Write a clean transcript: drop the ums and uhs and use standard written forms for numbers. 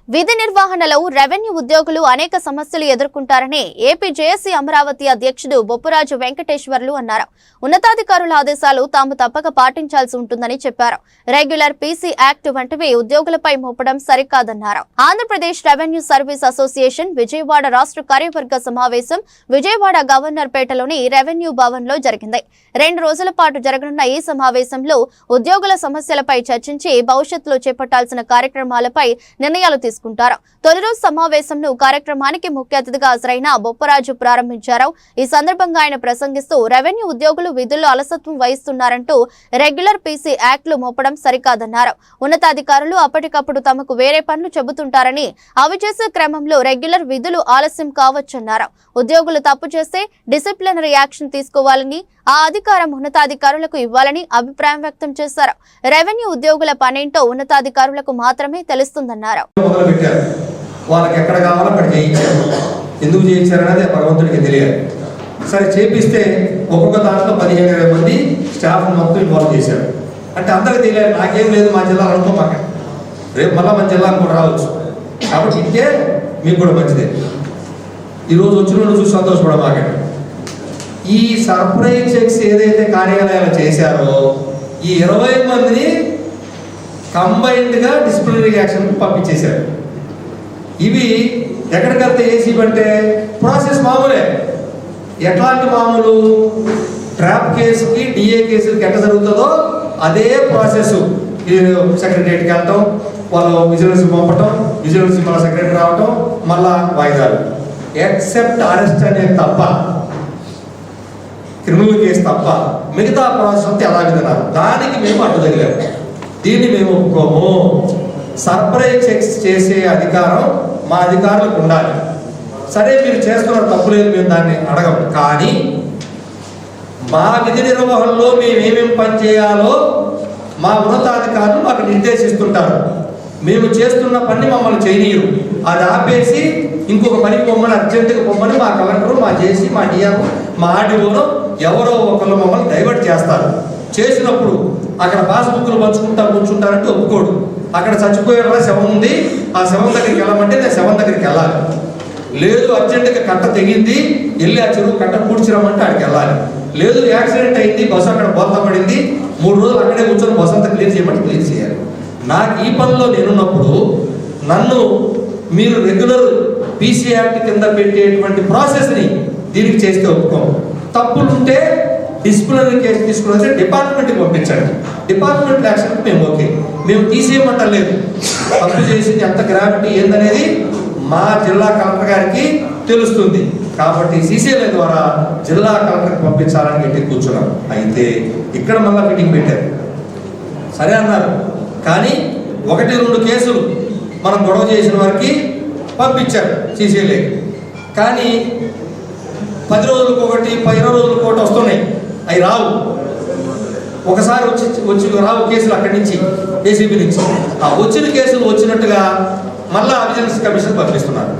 విధి నిర్వహణలో రెవెన్యూ ఉద్యోగులు అనేక సమస్యలు ఎదుర్కొంటారని ఏపీ జేఏసీ అమరావతి అధ్యక్షుడు బొప్పరాజు వెంకటేశ్వర్లు అన్నారు. ఉన్నతాధికారుల ఆదేశాలు తాము తప్పక పాటించాల్సి ఉంటుందని చెప్పారు. రెగ్యులర్ పీసీ యాక్ట్ వంటివి ఉద్యోగులపై మోపడం సరికాదన్నారు. Andhra Pradesh revenue service association Vijayawada రాష్ట్ర కార్యవర్గ సమావేశం విజయవాడ గవర్నర్ పేటలోని రెవెన్యూ భవన్ లో జరిగింది. 2 రోజుల పాటు జరగనున్న ఈ సమావేశంలో ఉద్యోగుల సమస్యలపై చర్చించి భవిష్యత్తులో చేపట్టాల్సిన కార్యక్రమాలపై నిర్ణయాలు తీసుకుంటారు. తొలి రోజు సమావేశంను కార్యక్రమానికి ముఖ్య అతిథిగా హాజరైన బొప్పరాజు ప్రారంభించారు. ఈ సందర్భంగా ఆయన ప్రసంగిస్తూ రెవెన్యూ ఉద్యోగులు విధుల్లో అలసత్వం వహిస్తున్నారంటూ రెగ్యులర్ పీసీ యాక్ట్లు మోపడం సరికాదన్నారు. ఉన్నతాధికారులు అప్పటికప్పుడు తమకు వేరే పనులు చెబుతుంటారని అవి చేసే క్రమంలో రెగ్యులర్ విధులు ఆలస్యం కావచ్చన్నారు. ఉద్యోగులు తప్పు చేస్తే డిసిప్లినరీ యాక్షన్ తీసుకోవాలని ఆ అధికారం ఉన్నతాధికారులకు ఇవ్వాలని అభిప్రాయం వ్యక్తం చేశారు. రెవెన్యూ ఉద్యోగుల పనేంటో ఉన్నతాధికారులకు మాత్రమే తెలుస్తుందన్నారు. వాళ్ళకి ఎక్కడ కావాలో అక్కడ చేయించారు. ఎందుకు చేయించారనేది భగవంతుడికి తెలియాలి. సరే చేపిస్తే ఒక్కొక్క దాంట్లో 15-20 మంది స్టాఫ్ మొత్తం ఇన్వాల్వ్ చేశారు. అంటే అందరికీ తెలియాలి, నాకేం లేదు మా జిల్లాలో అనుకో మాకు రేపు మళ్ళీ మన జిల్లాకు కూడా రావచ్చు. కాబట్టి ఇంకే మీకు కూడా మంచిదే. ఈరోజు వచ్చిన చూసి సంతోషపడమాకండి. ఈ సర్ప్రైజ్ చెక్స్ ఏదైతే కార్యాలయాలు చేశారో ఈ 20 మందిని కంబైన్డ్గా డిసిప్లినరీ యాక్షన్కి పంపించేశారు. ఇవి ఎక్కడికెళ్తే ఏసీ అంటే ప్రాసెస్ మామూలే. ఎట్లాంటి మామూలు ట్రాప్ కేసుకి డిఏ కేసులకి ఎట్లా జరుగుతుందో అదే ప్రాసెస్. సెక్రటరీకి వెళ్ళటం, వాళ్ళు విజిలెన్స్ పంపటం, విజిలెన్స్ మళ్ళీ సెక్రటరీ రావటం, మళ్ళా వాయిదాలు. ఎక్సెప్ట్ అరెస్ట్ అనేది తప్ప, క్రిమినల్ కేసు తప్ప మిగతా ప్రాసెస్ అంతా ఎలా విధానం. దానికి మేము అడ్డు తగిలాము. దీన్ని మేము ఒప్పుకోము. సర్ప్రైజ్ చెక్స్ చేసే అధికారం మా అధికారులకు ఉండాలి. సరే మీరు చేస్తున్న తప్పు లేదు, మేము దాన్ని అడగం. కానీ మా విధి నిర్వహణలో మేము ఏమేమి పని చేయాలో మా ఉన్నతాధికారులు మాకు నిర్దేశిస్తుంటారు. మేము చేస్తున్న పని మమ్మల్ని చేయనీయరు. అది ఆపేసి ఇంకొక పని పొమ్మని, అర్జెంటుగా పొమ్మని మా కలెక్టరు, మా జేసీ, మా డిఆర్, మా ఆర్డీఓను ఎవరో ఒకళ్ళు మమ్మల్ని డైవర్ట్ చేస్తారు. చేసినప్పుడు అక్కడ పాస్బుక్లు పంచుకుంటా కూర్చుంటారంటే ఒప్పుకోడు. అక్కడ చచ్చిపోయేలా శవం ఉంది, ఆ శవం దగ్గరికి వెళ్ళమంటే నేను శవం దగ్గరికి వెళ్ళాలి. లేదు అర్జెంటుగా కట్ట తెగింది, వెళ్ళి ఆ చెరువు కట్ట పూడ్చిరమ్మంటే అక్కడికి వెళ్ళాలి. లేదు యాక్సిడెంట్ అయింది, బస్సు అక్కడ బోల్తా పడింది, 3 రోజులు అక్కడే కూర్చొని బస్సు అంతా క్లియర్ చేయమంటే క్లియర్ చేయాలి. నాకు ఈ పనిలో నేనున్నప్పుడు నన్ను మీరు రెగ్యులర్ పీసీ యాక్ట్ కింద పెట్టేటువంటి ప్రాసెస్ని దీనికి చేస్తే ఒప్పుకోము. తప్పులుంటే డిసిప్లినరీ కేసు తీసుకుని వచ్చి డిపార్ట్మెంట్కి పంపించండి. డిపార్ట్మెంట్ యాక్షన్కి మేము ఓకే. మేము తీసేయమంటలేదు. తప్పు చేసింది ఎంత గ్రావిటీ ఏందనేది మా జిల్లా కలెక్టర్ గారికి తెలుస్తుంది. కాబట్టి సీసీఎల్ఏ ద్వారా జిల్లా కలెక్టర్కి పంపించాలని గట్టి కూర్చున్నాం. అయితే ఇక్కడ మళ్ళీ మీటింగ్ పెట్టారు. సరే అన్నారు, కానీ 1-2 కేసులు మనం గొడవ చేసిన వారికి పంపించారు సీసీఎల్ఏ. కానీ 10 రోజులకు ఒకటి, 20 రోజులకు ఒకటి వస్తున్నాయి. అవి రావు. ఒకసారి వచ్చి రావు కేసులు అక్కడి నుంచి, ఏసీబీ నుంచి. ఆ వచ్చిన కేసులు వచ్చినట్టుగా మళ్ళీ విజిలెన్స్ కమిషన్ పంపిస్తున్నారు.